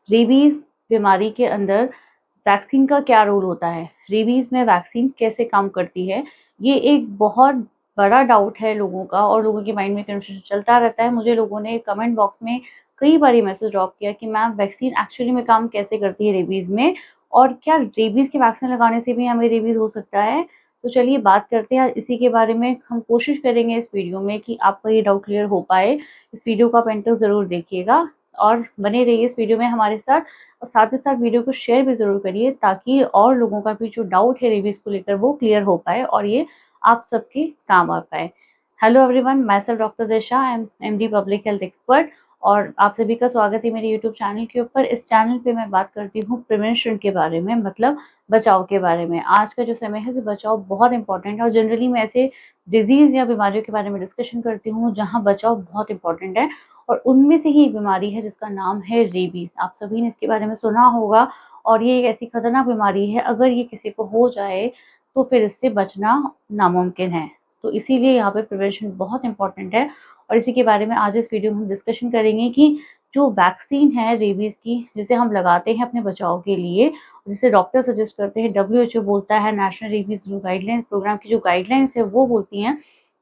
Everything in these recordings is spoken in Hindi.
रेबीज बीमारी के अंदर वैक्सीन का क्या रोल होता है, रेबीज में वैक्सीन कैसे काम करती है। ये एक बहुत बड़ा डाउट है लोगों का और लोगों के माइंड में कंफ्यूजन चलता रहता है। मुझे लोगों ने कमेंट बॉक्स में कई बार ये मैसेज ड्रॉप किया कि मैम वैक्सीन एक्चुअली में काम कैसे करती है रेबीज में, और क्या रेबीज के वैक्सीन लगाने से भी हमें रेबीज हो सकता है। तो चलिए बात करते हैं इसी के बारे में। हम कोशिश करेंगे इस वीडियो में कि आपका ये डाउट क्लियर हो पाए। इस वीडियो को आप एंड तक जरूर देखिएगा और बने रहिए इस वीडियो में हमारे साथ, और साथ ही साथ वीडियो को शेयर भी ज़रूर करिए ताकि और लोगों का भी जो डाउट है रेबीज़ को लेकर वो क्लियर हो पाए और ये आप सबके काम आ पाए। Hello everyone, my self doctor Disha, I am MD public health expert और आप सभी का स्वागत है मेरे यूट्यूब चैनल के ऊपर। इस चैनल पे मैं बात करती हूँ प्रिवेंशन के बारे में, मतलब बचाव के बारे में। आज का जो समय है, बचाव बहुत इंपॉर्टेंट है और जनरली मैं ऐसे डिजीज़ या बीमारियों के बारे में डिस्कशन करती हूँ जहाँ बचाव बहुत इंपॉर्टेंट है, और उनमें से ही एक बीमारी है जिसका नाम है रेबीज। आप सभी ने इसके बारे में सुना होगा और ये एक ऐसी खतरनाक बीमारी है, अगर ये किसी को हो जाए तो फिर इससे बचना नामुमकिन है। तो इसीलिए यहाँ पे प्रिवेंशन बहुत इंपॉर्टेंट है और इसी के बारे में आज इस वीडियो में हम डिस्कशन करेंगे कि जो वैक्सीन है रेबीज की, जिसे हम लगाते हैं अपने बचाव के लिए, जिसे डॉक्टर सजेस्ट करते हैं, डब्ल्यूएचओ बोलता है, नेशनल रेबीज गाइडलाइंस प्रोग्राम की जो गाइडलाइंस है वो बोलती हैं,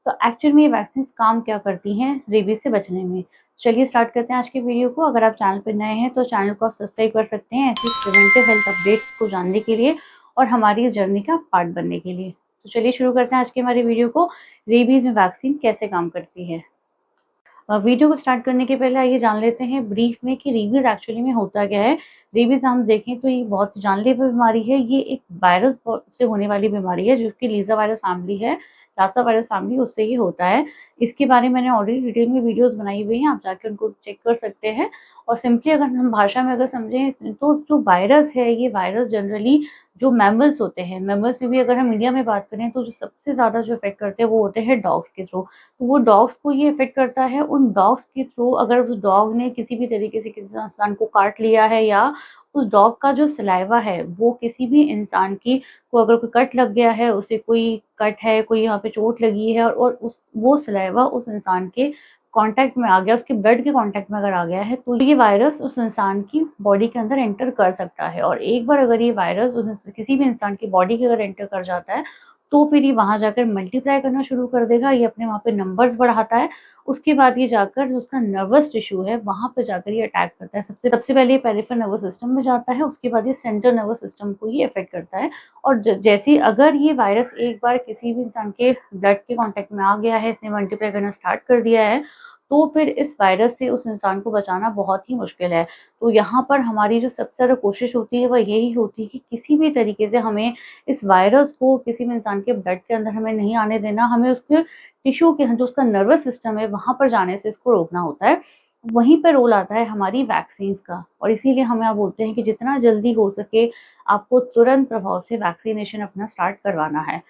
तो एक्चुअल में ये वैक्सीन काम क्या करती हैं रेबीज से बचने में। चलिए स्टार्ट करते हैं आज के वीडियो को। अगर आप चैनल पर नए हैं तो चैनल को आप सब्सक्राइब कर सकते हैं ऐसी प्रिवेंटिव हेल्थ अपडेट्स को जानने के लिए और हमारी इस जर्नी का पार्ट बनने के लिए। तो चलिए शुरू करते हैं आज के हमारे वीडियो को, रेबीज में वैक्सीन कैसे काम करती है। वीडियो को स्टार्ट करने के पहले आइए जान लेते हैं ब्रीफ में कि रेबीज एक्चुअली में होता क्या है। रेबीज हम देखें तो ये बहुत जानलेवा बीमारी है। ये एक वायरस से होने वाली बीमारी है जो कि लीजा वायरस फैमिली है, लासा वायरस फैमिली, उससे ही होता है। इसके बारे में मैंने ऑलरेडी डिटेल में वीडियोस बनाई हुई हैं, आप जाके उनको चेक कर सकते हैं। और सिंपली अगर हम भाषा में अगर समझें तो जो वायरस है, ये वायरस जनरली जो मैमल्स होते हैं, मैमल्स में भी अगर हम इंडिया में बात करें तो जो सबसे ज़्यादा जो इफेक्ट करते हैं वो होते हैं डॉग्स के थ्रू। तो वो डॉग्स को ये इफेक्ट करता है। उन डॉग्स के थ्रू अगर उस डॉग ने किसी भी तरीके से किसी इंसान को काट लिया है, या उस डॉग का जो सलाइवा है वो किसी भी इंसान की को अगर कोई कट लग गया है, उसे कोई कट है, कोई यहाँ पे चोट लगी है और उस वो सलाइवा उस इंसान के कांटेक्ट में आ गया, उसके ब्लड के कांटेक्ट में अगर आ गया है, तो ये वायरस उस इंसान की बॉडी के अंदर एंटर कर सकता है। और एक बार अगर ये वायरस किसी भी इंसान की बॉडी के अगर एंटर कर जाता है तो फिर ये वहाँ जाकर मल्टीप्लाई करना शुरू कर देगा। ये अपने वहाँ पे नंबर्स बढ़ाता है। उसके बाद ये जाकर जो उसका नर्वस टिश्यू है वहाँ पे जाकर ये अटैक करता है। सबसे पहले ये पेरिफेरल नर्वस सिस्टम में जाता है, उसके बाद ये सेंट्रल नर्वस सिस्टम को ये अफेक्ट करता है। और जैसे अगर ये वायरस एक बार किसी भी इंसान के ब्लड के कांटेक्ट में आ गया है, इसने मल्टीप्लाई करना स्टार्ट कर दिया है, तो फिर इस वायरस से उस इंसान को बचाना बहुत ही मुश्किल है। तो यहाँ पर हमारी जो सबसे ज़्यादा कोशिश होती है वह यही होती है कि किसी भी तरीके से हमें इस वायरस को किसी भी इंसान के ब्लड के अंदर हमें नहीं आने देना। हमें उसके टिश्यू के जो उसका नर्वस सिस्टम है वहाँ पर जाने से इसको रोकना होता है। वहीं पर रोल आता है हमारी वैक्सीन का, और इसीलिए हम यहाँ बोलते हैं कि जितना जल्दी हो सके आपको तुरंत प्रभाव से वैक्सीनेशन अपना स्टार्ट करवाना है।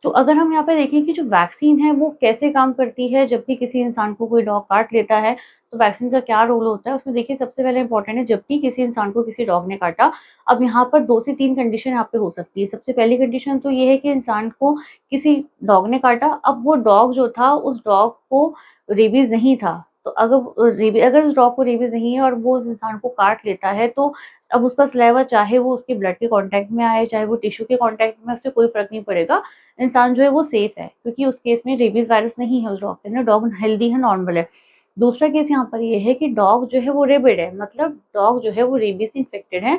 तो अगर हम यहाँ पे देखें कि जो वैक्सीन है वो कैसे काम करती है, जब भी किसी इंसान को कोई डॉग काट लेता है तो वैक्सीन का क्या रोल होता है, उसमें देखिए सबसे पहले इंपॉर्टेंट है, जब भी किसी इंसान को किसी डॉग ने काटा, अब यहाँ पर 2 से 3 कंडीशन यहाँ पे हो सकती है। सबसे पहली कंडीशन तो ये है कि इंसान को किसी डॉग ने काटा, अब वो डॉग जो था उस डॉग को रेबीज नहीं था। तो अगर उस डॉग को रेबीज नहीं है और वो उस इंसान को काट लेता है, तो अब उसका सलाइवा चाहे वो उसके ब्लड के कांटेक्ट में आए, चाहे वो टिश्यू के कांटेक्ट में, उससे कोई फर्क नहीं पड़ेगा। इंसान जो है वो सेफ है क्योंकि उस केस में रेबीज वायरस नहीं है उस डॉग के अंदर, डॉग हेल्दी है, नॉर्मल है। दूसरा केस यहाँ पर ये है कि डॉग जो है वो रेबिड है, मतलब डॉग जो है वो रेबीज से इन्फेक्टेड है।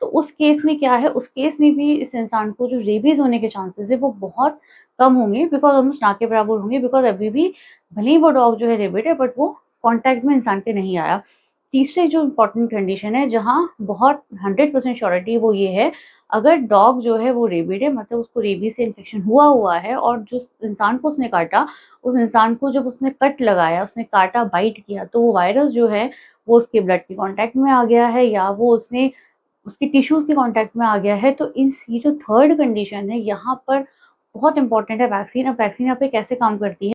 तो उस केस में क्या है, उस केस में भी इस इंसान को जो रेबीज होने के चांसेस है वो बहुत कम होंगे, बिकॉज ऑलमोस्ट ना के बराबर होंगे, बिकॉज अभी भी भले ही वो डॉग जो है रेबिड है बट वो कॉन्टैक्ट में इंसान के नहीं आया। तीसरी जो इम्पोर्टेंट कंडीशन है जहाँ बहुत 100% श्योरिटी, वो ये है, अगर डॉग जो है वो रेबिड है, मतलब उसको रेबीज से इन्फेक्शन हुआ है और जो इंसान को उसने काटा, उस इंसान को जब उसने कट लगाया, उसने काटा, बाइट किया, तो वो वायरस जो है वो उसके ब्लड के कांटेक्ट में आ गया है या वो उसने उसके टिश्यूज के कांटेक्ट में आ गया है। तो ये जो थर्ड कंडीशन है यहाँ पर बहुत इंपॉर्टेंट है वैक्सीन। अब वैक्सीन यहाँ पे कैसे काम करती है,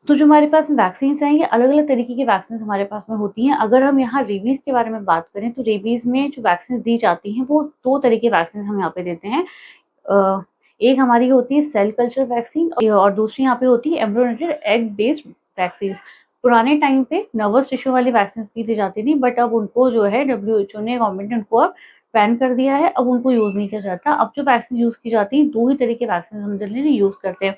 तो जो हमारे पास वैक्सीन हैं, ये अलग-अलग तरीके की वैक्सीन हमारे पास में होती हैं। अगर हम यहाँ रेबीज़ के बारे में बात करें, तो रेबीज़ में जो वैक्सीन दी जाती हैं, वो 2 तरह की वैक्सीन हम यहाँ पे देते हैं। एक हमारी होती है सेल कल्चर वैक्सीन और दूसरी यहाँ पे होती है एम्ब्रियोनिक एग बेस्ड वैक्सीन। पुराने टाइम पे नर्वस टिश्यू वाली वैक्सीन भी दी जाती थी, बट अब उनको जो है डब्ल्यूएचओ ने, गवर्नमेंट ने उनको अब बैन कर दिया है। अब उनको यूज़ नहीं किया जाता। अब जो वैक्सीन यूज़ की जाती है, 2 ही तरह की वैक्सीन हम जनरली यूज़ करते हैं।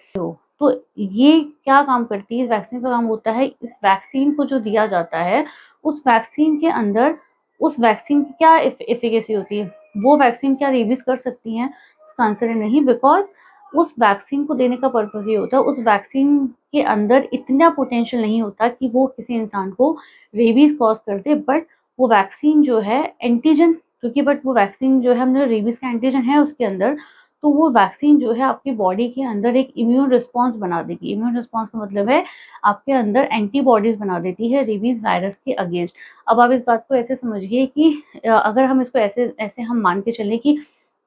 तो ये क्या काम करती है, इस वैक्सीन का काम होता है, इस वैक्सीन को जो दिया जाता है, उस वैक्सीन के अंदर उस वैक्सीन की क्या एफिकेसी होती है? वो वैक्सीन क्या रेबीज़ कर सकती हैं? उसका आंसर है नहीं, बिकॉज़ उस वैक्सीन को देने का पर्पज़ ये होता है, उस वैक्सीन के अंदर इतना पोटेंशियल नहीं होता कि वो किसी इंसान को रेबीज़ कॉज़ कर दे, बट वो वैक्सीन जो है एंटीजन, क्योंकि बट वो वैक्सीन जो है हमने रेबीज़ का एंटीजन है उसके अंदर, तो वो वैक्सीन जो है आपकी बॉडी के अंदर एक इम्यून रिस्पॉन्स बना देगी। इम्यून रिस्पॉन्स का मतलब है आपके अंदर एंटीबॉडीज़ बना देती है रेबीज़ वायरस के अगेंस्ट। अब आप इस बात को ऐसे समझिए कि अगर हम इसको ऐसे ऐसे हम मान के चलें कि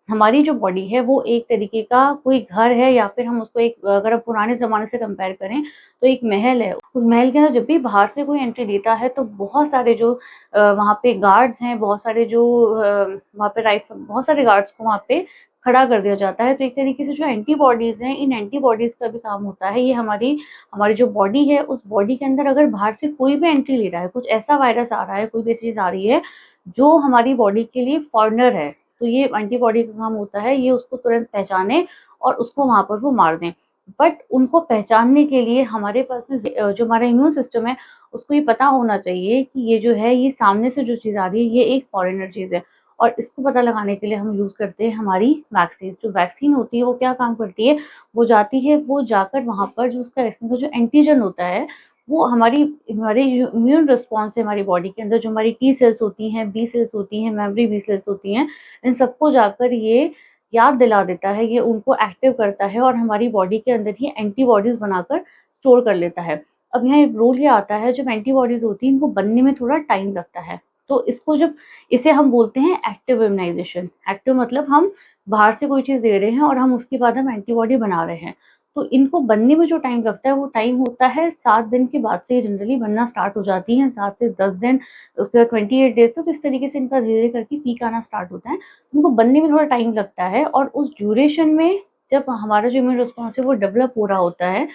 हमारी जो बॉडी है वो एक तरीके का कोई घर है, या फिर हम उसको एक, अगर हम पुराने ज़माने से कंपेयर करें तो एक महल है। उस महल के अंदर जब भी बाहर से कोई एंट्री देता है तो बहुत सारे जो वहाँ पे गार्ड्स हैं, बहुत सारे जो वहाँ पे बहुत सारे गार्ड्स को वहाँ पे खड़ा कर दिया जाता है। तो एक तरीके से जो एंटीबॉडीज़ हैं, इन एंटीबॉडीज़ का भी काम होता है, ये हमारी हमारी जो बॉडी है, उस बॉडी के अंदर अगर बाहर से कोई भी एंट्री ले रहा है, कुछ ऐसा वायरस आ रहा है, कोई भी चीज़ आ रही है जो हमारी बॉडी के लिए फॉरेनर है, तो ये एंटीबॉडी का काम होता है, ये उसको तुरंत पहचाने और उसको वहाँ पर वो मार दें। बट उनको पहचानने के लिए हमारे पास में जो हमारा इम्यून सिस्टम है, उसको ये पता होना चाहिए कि ये जो है, ये सामने से जो चीज़ आ रही है, ये एक फॉरेनर चीज़ है। और इसको पता लगाने के लिए हम यूज़ करते हैं हमारी वैक्सीन। जो वैक्सीन होती है, वो क्या काम करती है, वो जाती है, वो जाकर वहाँ पर जो उसका वैक्सीन का जो एंटीजन होता है, वो हमारी हमारी जो इम्यून रिस्पॉन्स है हमारी बॉडी के अंदर, जो हमारी टी सेल्स होती हैं, बी सेल्स होती हैं, मेमोरी बी सेल्स होती हैं, इन सबको जाकर ये याद दिला देता है, ये उनको एक्टिव करता है और हमारी बॉडी के अंदर ही एंटीबॉडीज़ बनाकर स्टोर कर लेता है। अब यहाँ एक रूल ये आता है, जब एंटीबॉडीज़ होती हैं, इनको बनने में थोड़ा टाइम लगता है। तो इसको जब इसे हम बोलते हैं एक्टिव इम्यूनाइज़ेशन। एक्टिव मतलब हम बाहर से कोई चीज़ दे रहे हैं और हम उसके बाद हम एंटीबॉडी बना रहे हैं। तो इनको बनने में जो टाइम लगता है, वो टाइम होता है 7 दिन के बाद से, जनरली बनना स्टार्ट हो जाती हैं, 7 से 10 दिन, उसके बाद 28 डेज़ तक, इस तरीके से इनका धीरे-धीरे करके पीक आना स्टार्ट होता है। उनको बनने में थोड़ा टाइम लगता है और उस ड्यूरेशन में जब हमारा जो इम्यून रिस्पॉन्स है वो डेवलप हो रहा होता है,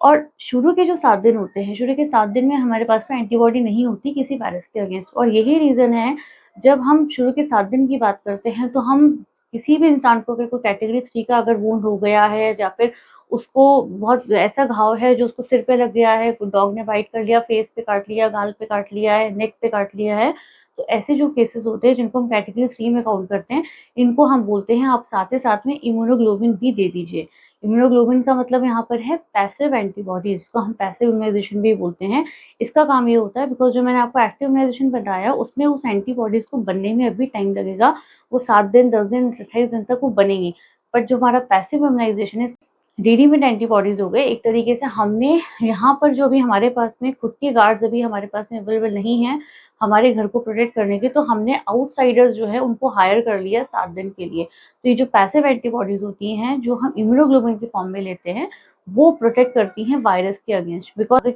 और शुरू के जो 7 दिन होते हैं, शुरू के 7 दिन में हमारे पास में एंटीबॉडी नहीं होती किसी वायरस के अगेंस्ट, और यही रीज़न है, जब हम शुरू के 7 दिन की बात करते हैं, तो हम किसी भी इंसान को अगर कोई कैटेगरी 3 का अगर वुंड हो गया है, या फिर उसको बहुत ऐसा घाव है जो उसको सिर पे लग गया है, डॉग ने बाइट कर लिया, फेस पे काट लिया, गाल पे काट लिया है, नेक पे काट लिया है, तो ऐसे जो केसेस होते हैं जिनको हम कैटेगरी 3 में काउंट करते हैं, इनको हम बोलते हैं आप साथ ही साथ में इम्यूनोग्लोबिन भी दे दीजिए। इम्यूनोग्लोबिन का मतलब यहाँ पर है पैसिव एंटीबॉडीज़, इसको हम पैसिव इम्यूनाइज़ेशन भी बोलते हैं। इसका काम ये होता है, बिकॉज़ जो मैंने आपको एक्टिव इम्यूनाइज़ेशन बताया, उसमें उस एंटीबॉडीज़ को बनने में अभी टाइम लगेगा। वो 7 दिन, 10 दिन, 28 दिन तक वो बनेगी। बट जो हमारा पैसिव इम्यूनाइज़ेशन है, रेडीमेड एंटीबॉडीज़ हो गए। एक तरीके से हमने यहाँ पर जो भी हमारे पास में खुद के गार्ड्स अभी हमारे पास में अवेलेबल नहीं हैं, हमारे घर को प्रोटेक्ट करने के, तो हमने आउटसाइडर्स जो है उनको हायर कर लिया 7 दिन के लिए। तो ये जो पैसिव एंटीबॉडीज़ होती हैं, जो हम इम्यूनोग्लोबिन की फॉर्म में लेते हैं, वो प्रोटेक्ट करती हैं वायरस के अगेंस्ट। बिकॉज़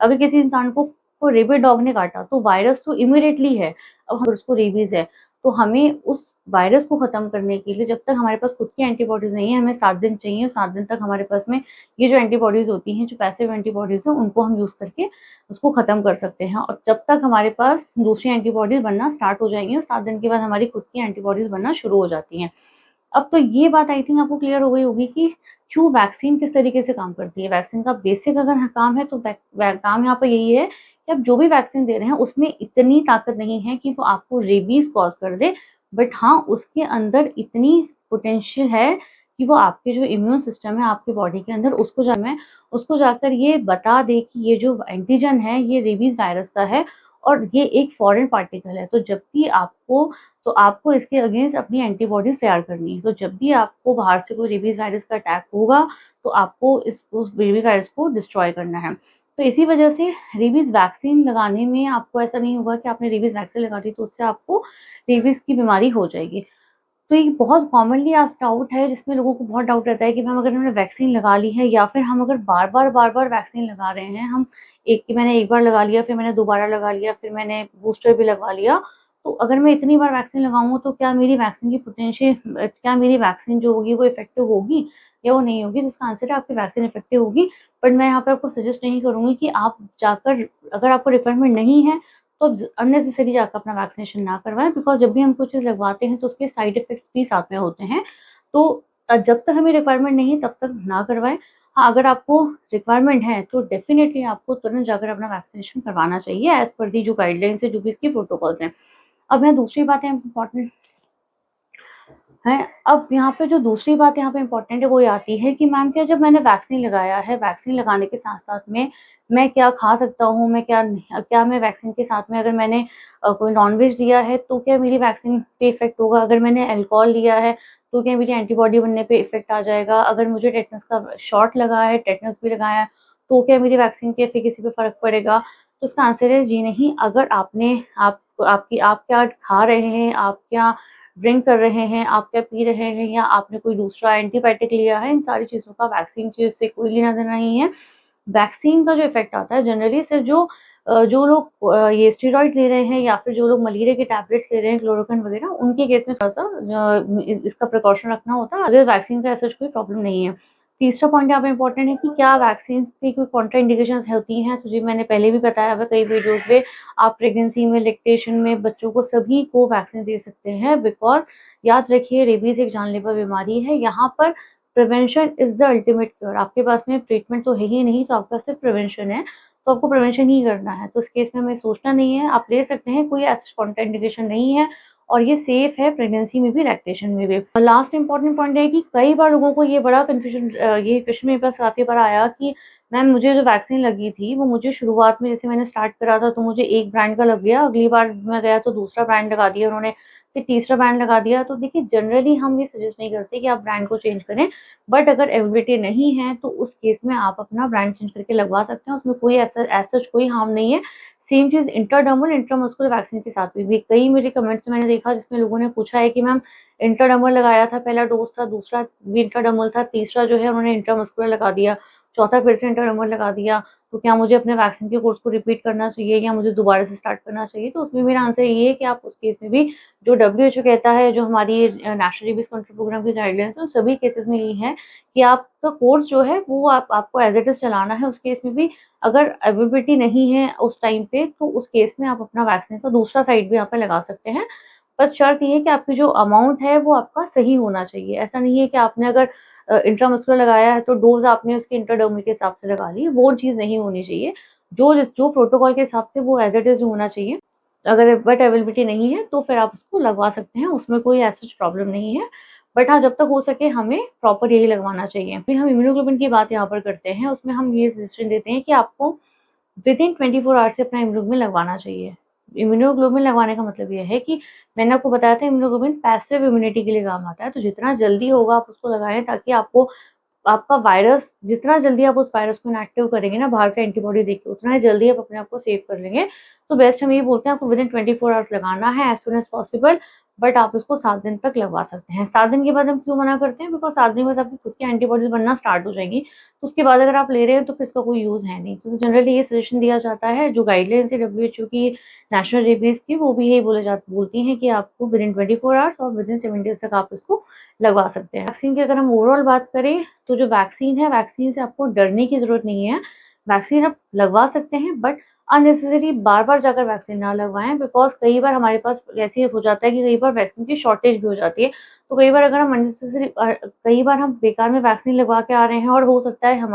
अगर किसी इंसान को रेबिड डॉग ने काटा, तो वायरस तो इमीडिएटली है। अब अगर उसको रेबीज़ है, तो हमें उस वायरस को खत्म करने के लिए, जब तक हमारे पास खुद की एंटीबॉडीज़ नहीं है, हमें 7 दिन चाहिए। 7 दिन तक हमारे पास में ये जो एंटीबॉडीज़ होती हैं, जो पैसिव एंटीबॉडीज़ हैं, उनको हम यूज़ करके उसको खत्म कर सकते हैं। और जब तक हमारे पास दूसरी एंटीबॉडीज़ बनना स्टार्ट हो जाएँगी, और 7 दिन के बाद हमारी खुद की एंटीबॉडीज़ बनना शुरू हो जाती हैं। अब तो ये बात आई थिंक आपको क्लियर हो गई होगी कि क्यों वैक्सीन किस तरीके से काम करती है। वैक्सीन का बेसिक अगर काम है, तो काम यहाँ पर यही है कि आप जो भी वैक्सीन दे रहे हैं, उसमें इतनी ताकत नहीं है कि वो आपको रेबीज़ कॉज़ कर दे। बट हाँ, उसके अंदर इतनी पोटेंशियल है कि वो आपके जो इम्यून सिस्टम है आपकी बॉडी के अंदर, उसको जाकर ये बता दे कि ये जो एंटीजन है, ये रेबीज़ वायरस का है और ये एक फॉरेन पार्टिकल है। तो आपको इसके अगेंस्ट अपनी एंटीबॉडीज़ तैयार करनी है। तो जब भी आपको बाहर से कोई रेबीज़ वायरस का अटैक होगा, तो आपको उस रेबीज़ वायरस को डिस्ट्रॉय करना है। तो इसी वजह से रेबीज़ वैक्सीन लगाने में आपको ऐसा नहीं होगा कि आपने रेबीज़ वैक्सीन लगा दी तो उससे आपको रेबीज़ की बीमारी हो जाएगी। तो ये बहुत कॉमनली आस्क्ड डाउट है, जिसमें लोगों को बहुत डाउट रहता है कि मैम, अगर हमने वैक्सीन लगा ली है, या फिर हम अगर बार-बार वैक्सीन लगा रहे हैं, मैंने एक बार लगा लिया, फिर मैंने दोबारा लगा लिया, फिर मैंने बूस्टर भी लगवा लिया, तो अगर मैं इतनी बार वैक्सीन लगाऊँ तो क्या मेरी वैक्सीन की क्या मेरी वैक्सीन जो होगी वो इफ़ेक्टिव होगी या वो नहीं होगी? तो इसका आंसर है आपकी वैक्सीन इफ़ेक्टिव होगी। बट मैं यहाँ पे आपको सजेस्ट नहीं करूँगी कि आप जाकर, अगर आपको रिक्वायरमेंट नहीं है तो अननेसेसरी जाकर अपना वैक्सीनेशन ना करवाएँ, बिकॉज़ जब भी हम कोई चीज़ लगवाते हैं तो उसके साइड इफ़ेक्ट्स भी साथ में होते हैं। तो जब तक हमें रिक्वायरमेंट नहीं है तब तक ना करवाएँ। हाँ, अगर आपको रिक्वायरमेंट है तो डेफ़िनिटली आपको तुरंत जाकर अपना वैक्सीनेशन करवाना चाहिए एज़ पर दी जो गाइडलाइंस है, जो भी इसकी प्रोटोकॉल्स हैं। अब यहाँ दूसरी बातें इम्पोर्टेंट हैं। अब यहाँ पे जो दूसरी बात यहाँ पे इम्पोर्टेंट है वो ये आती है कि मैम क्या जब मैंने वैक्सीन लगाया है, वैक्सीन लगाने के साथ-साथ में मैं क्या खा सकता हूँ? क्या मैं वैक्सीन के साथ में अगर मैंने कोई नॉन-वेज लिया है तो क्या मेरी वैक्सीन पे इफ़ेक्ट होगा? अगर मैंने अल्कोहल लिया है तो क्या मेरी एंटीबॉडी बनने पे इफ़ेक्ट आ जाएगा? अगर मुझे टेटनस का शॉट लगा है, टेटनस भी लगाया है, तो क्या मेरी वैक्सीन की एफ़िकेसी पे फ़र्क पड़ेगा? तो इसका आंसर है जी नहीं। अगर आप क्या खा रहे हैं, आप क्या ड्रिंक कर रहे हैं, आप क्या पी रहे हैं या आपने कोई दूसरा एंटीबायोटिक लिया है, इन सारी चीज़ों का वैक्सीन के से कोई लेना-देना नहीं है। वैक्सीन का जो इफ़ेक्ट आता है जनरली सिर्फ़ जो लोग ये स्टेरॉइड ले रहे हैं या फिर जो लोग मलेरिया के टैबलेट्स ले रहे हैं, क्लोरोक्विन वगैरह, उनके केस में थोड़ा-सा इसका प्रिकॉशन रखना होता है, अदर वैक्सीन का ऐसा कोई प्रॉब्लम नहीं है। तीसरा पॉइंट यहाँ पे इम्पोर्टेंट है कि क्या वैक्सीन्स की कोई कॉन्ट्रा इंडिकेशंस होती हैं? तो जी मैंने पहले भी बताया हुआ कई वीडियोज़ में, आप प्रेगनेंसी में, लैक्टेशन में बच्चों को सभी को वैक्सीन दे सकते हैं, बिकॉज़ याद रखिए रेबीज़ एक जानलेवा बीमारी है। यहाँ पर prevention is the ultimate cure. आपके पास में ट्रीटमेंट तो है ही नहीं, तो आपका सिर्फ प्रिवेंशन है, तो आपको प्रिवेंशन ही करना है। तो इस केस में हमें सोचना नहीं है, आप ले सकते हैं, कोई ऐसा कॉन्ट्रा इंडिकेशन नहीं है और ये सेफ है प्रेगनेंसी में भी, लैक्टेशन में भी। लास्ट इम्पोर्टेंट पॉइंट है कि कई बार लोगों को ये बड़ा कन्फ्यूजन, ये क्वेश्चन मेरे पास काफ़ी बार आया कि मैम मुझे जो वैक्सीन लगी थी, वो मुझे शुरुआत में जैसे मैंने स्टार्ट करा था तो मुझे एक ब्रांड का लग गया, अगली बार मैं गया तो दूसरा ब्रांड लगा दिया उन्होंने, फिर तीसरा ब्रांड लगा दिया। तो देखिए जनरली हम ये सजेस्ट नहीं करते कि आप ब्रांड को चेंज करें, बट अगर अवेलेबिलिटी नहीं है तो उस केस में आप अपना ब्रांड चेंज करके लगवा सकते हैं, उसमें कोई ऐसा एज़ सच कोई हार्म नहीं है। सेम चीज़ इंट्राडर्मल, इंट्रामस्कुलर वैक्सीन के साथ भी कई मेरे कमेंट्स में मैंने देखा जिसमें लोगों ने पूछा है कि मैम इंट्राडर्मल लगाया था, पहला डोज़ था, दूसरा भी इंट्राडर्मल था, तीसरा जो है उन्होंने इंट्रामस्कुलर लगा दिया, चौथा फिर से इंट्राडर्मल लगा दिया, तो क्या मुझे अपने वैक्सीन के कोर्स को रिपीट करना चाहिए या मुझे दोबारा से स्टार्ट करना चाहिए? तो उसमें मेरा आंसर ये है कि आप उस केस में भी जो डब्ल्यूएचओ कहता है, जो हमारी नेशनल रेबीज़ कंट्रोल प्रोग्राम की गाइडलाइंस है, उन सभी केसेज़ में ये है कि आपका कोर्स जो है वो आपको एज़ इट इज़ चलाना है। उस केस में भी अगर अवेलेबिलिटी नहीं है उस टाइम पे, तो उस केस में आप अपना वैक्सीन का दूसरा साइट भी यहाँ पे लगा सकते हैं। बस शर्त ये है कि आपकी जो अमाउंट है वो आपका सही होना चाहिए। ऐसा नहीं है कि आपने अगर इंट्रामस्कुलर लगाया है तो डोज़ आपने उसकी इंट्राडर्मल के हिसाब से लगा ली, वो चीज़ नहीं होनी चाहिए। जो प्रोटोकॉल के हिसाब से वो एज़ इट इज़ होना चाहिए। अगर बट अवेलेबिलिटी नहीं है तो फिर आप उसको लगवा सकते हैं, उसमें कोई ऐसा सच प्रॉब्लम नहीं है। बट हाँ, जब तक हो सके हमें प्रॉपर यही लगवाना चाहिए। फिर हम इम्यूनोग्लोबिन की बात यहाँ पर करते हैं, उसमें हम ये सजेशन देते हैं कि आपको विदिन 24 आवर्स से अपना इम्यूनोग्लोबिन लगवाना चाहिए। इम्यूनोग्लोबिन लगवाने का मतलब ये है कि मैंने आपको बताया था इम्यूनोग्लोबिन पैसिव इम्यूनिटी के लिए काम आता है, तो जितना जल्दी होगा आप उसको लगाएँ, ताकि आपका वायरस, जितना जल्दी आप उस वायरस को इनएक्टिव करेंगे ना बाहर से एंटीबॉडी देके, उतना ही जल्दी आप अपने आप को सेव कर लेंगे। तो बेस्ट हम ये बोलते हैं आपको विदिन 24 आवर्स लगाना है as soon as possible, but आप इसको 7 दिन तक लगवा सकते हैं। 7 दिन के बाद हम क्यों मना करते हैं? बिकॉज़ 7 दिन बाद आपकी खुद की एंटीबॉडीज़ बनना स्टार्ट हो जाएँगी। तो उसके बाद अगर आप ले रहे हैं तो फिर इसका कोई यूज़ है नहीं। तो जनरली ये सजेशन दिया जाता है, जो गाइडलाइंस है डब्ल्यूएचओ की, नेशनल रेबीज़ की, वो भी यही बोलती हैं कि आपको विदिन 24 आवर्स और विदिन 7 डेज़ तक आप इसको लगवा सकते हैं। वैक्सीन की अगर हम ओवरऑल बात करें तो जो वैक्सीन है, वैक्सीन से आपको डरने की ज़रूरत नहीं है। वैक्सीन आप लगवा सकते हैं, बट अननेसेसरी बार-बार जाकर वैक्सीन ना लगवाएँ, बिकॉज़ कई बार हमारे पास ऐसे हो जाता है कि कई बार वैक्सीन की शॉर्टेज भी हो जाती है। तो कई बार अगर हम कई बार हम बेकार में वैक्सीन लगवा के आ रहे हैं और हो सकता है हम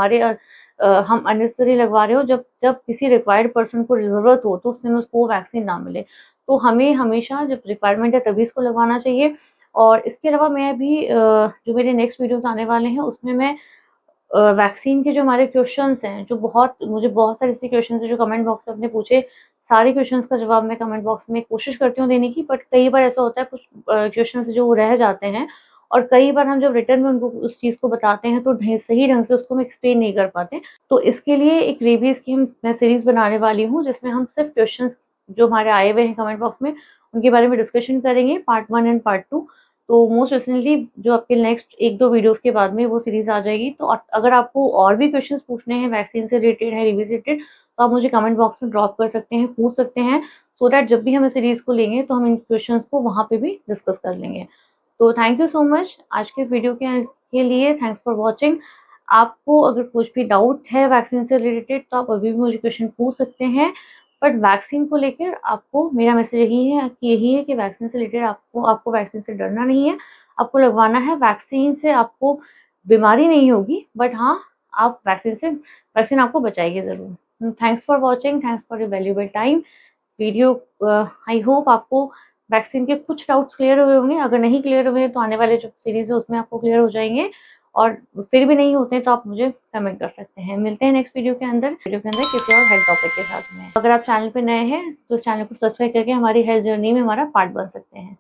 अननेसेसरी लगवा रहे हो, जब जब किसी रिक्वायर्ड पर्सन को ज़रूरत हो तो उस समय उसको वो वैक्सीन ना मिले। तो हमें हमेशा जब रिक्वायरमेंट है तभी इसको लगवाना चाहिए। और इसके अलावा मैं भी जो मेरे नेक्स्ट वीडियोज़ आने वाले हैं उसमें मैं वैक्सीन के जो हमारे क्वेश्चन्स हैं, जो मुझे बहुत सारे ऐसे क्वेश्चन्स हैं जो कमेंट बॉक्स में आपने पूछे, सारे क्वेश्चन्स का जवाब मैं कमेंट बॉक्स में कोशिश करती हूँ देने की, बट कई बार ऐसा होता है कुछ क्वेश्चन्स जो वो रह जाते हैं और कई बार हम जब रिटर्न में उनको उस चीज़ को बताते हैं तो सही ढंग से उसको हम एक्सप्लेन नहीं कर पाते। तो इसके लिए एक रेबीज़ की मैं सीरीज़ बनाने वाली हूँ, जिसमें हम सिर्फ़ क्वेश्चन्स जो हमारे आए हुए हैं कमेंट बॉक्स में, उनके बारे में डिस्कशन करेंगे, पार्ट 1 एंड पार्ट 2। तो मोस्ट रिसेंटली जो आपके नेक्स्ट 1-2 वीडियोज़ के बाद में वो सीरीज़ आ जाएगी। तो अगर आपको और भी क्वेश्चंस पूछने हैं वैक्सीन से रिलेटेड है, रिलेटेड, तो आप मुझे कमेंट बॉक्स में ड्रॉप कर सकते हैं, पूछ सकते हैं, सो दैट जब भी हम इस सीरीज़ को लेंगे तो हम इन क्वेश्चंस को वहाँ पे भी डिस्कस कर लेंगे। तो थैंक यू सो मच आज के वीडियो के लिए, थैंक्स फॉर वॉचिंग। आपको अगर कुछ भी डाउट है वैक्सीन से रिलेटेड तो आप अभी भी मुझे क्वेश्चन पूछ सकते हैं। बट वैक्सीन को लेकर आपको मेरा मैसेज यही है कि वैक्सीन से रिलेटेड आपको वैक्सीन से डरना नहीं है, आपको लगवाना है। वैक्सीन से आपको बीमारी नहीं होगी, बट हाँ, आप वैक्सीन आपको बचाएगी ज़रूर। Thanks for watching, thanks for your valuable time. Video I hope आपको वैक्सीन के कुछ डाउट्स क्लियर हुए होंगे। अगर नहीं क्लियर हुए हैं तो आने वाले जो सीरीज़ है उसमें आपको क्लियर हो जाएँगे, और फिर भी नहीं होते हैं तो आप मुझे कमेंट कर सकते हैं। मिलते हैं नेक्स्ट वीडियो के अंदर किसी और हेल्थ टॉपिक के साथ में। अगर आप चैनल पे नए हैं तो इस चैनल को सब्सक्राइब करके हमारी हेल्थ जर्नी में हमारा पार्ट बन सकते हैं।